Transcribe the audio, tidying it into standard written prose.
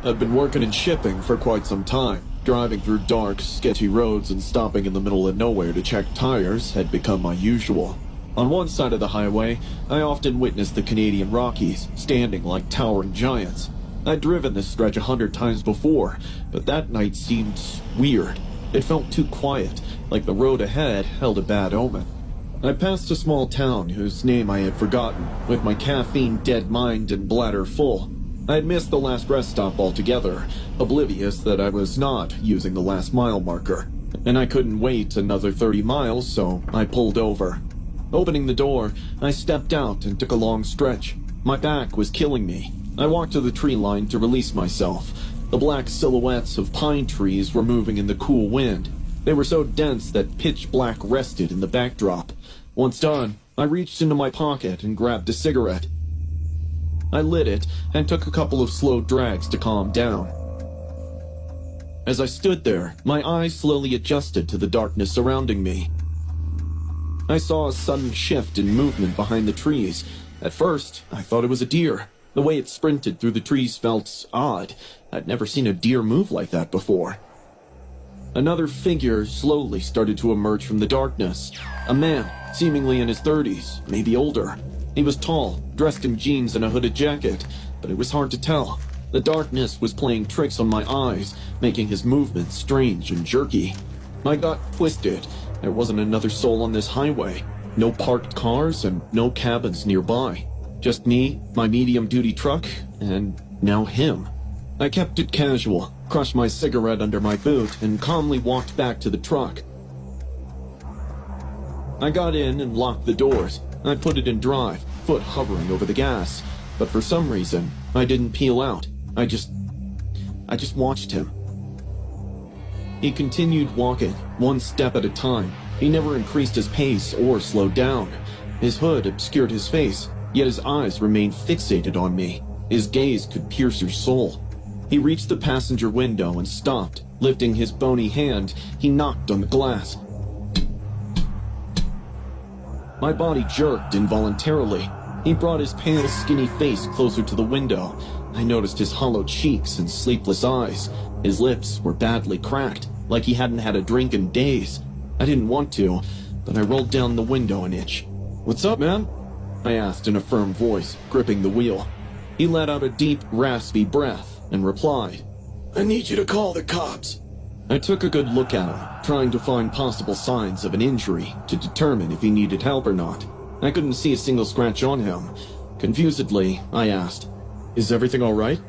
I've been working in shipping for quite some time. Driving through dark, sketchy roads and stopping in the middle of nowhere to check tires had become my usual. On one side of the highway, I often witnessed the Canadian Rockies, standing like towering giants. I'd driven this stretch 100 times before, but that night seemed weird. It felt too quiet, like the road ahead held a bad omen. I passed a small town whose name I had forgotten, with my caffeine-dead mind and bladder full. I had missed the last rest stop altogether, oblivious that I was not using the last mile marker. And I couldn't wait another 30 miles, so I pulled over. Opening the door, I stepped out and took a long stretch. My back was killing me. I walked to the tree line to release myself. The black silhouettes of pine trees were moving in the cool wind. They were so dense that pitch black rested in the backdrop. Once done, I reached into my pocket and grabbed a cigarette. I lit it and took a couple of slow drags to calm down. As I stood there, my eyes slowly adjusted to the darkness surrounding me. I saw a sudden shift in movement behind the trees. At first, I thought it was a deer. The way it sprinted through the trees felt odd. I'd never seen a deer move like that before. Another figure slowly started to emerge from the darkness. A man, seemingly in his 30s, maybe older. He was tall, dressed in jeans and a hooded jacket, but it was hard to tell. The darkness was playing tricks on my eyes, making his movements strange and jerky. I got twisted. There wasn't another soul on this highway. No parked cars and no cabins nearby. Just me, my medium-duty truck, and now him. I kept it casual, crushed my cigarette under my boot, and calmly walked back to the truck. I got in and locked the doors. I put it in drive, foot hovering over the gas. But for some reason, I didn't peel out. I just watched him. He continued walking, one step at a time. He never increased his pace or slowed down. His hood obscured his face, yet his eyes remained fixated on me. His gaze could pierce your soul. He reached the passenger window and stopped. Lifting his bony hand, he knocked on the glass. My body jerked involuntarily. He brought his pale, skinny face closer to the window. I noticed his hollow cheeks and sleepless eyes. His lips were badly cracked, like he hadn't had a drink in days. I didn't want to, but I rolled down the window an inch. "What's up, man?" I asked in a firm voice, gripping the wheel. He let out a deep, raspy breath and replied, "I need you to call the cops." I took a good look at him, trying to find possible signs of an injury to determine if he needed help or not. I couldn't see a single scratch on him. Confusedly, I asked, "Is everything all right?"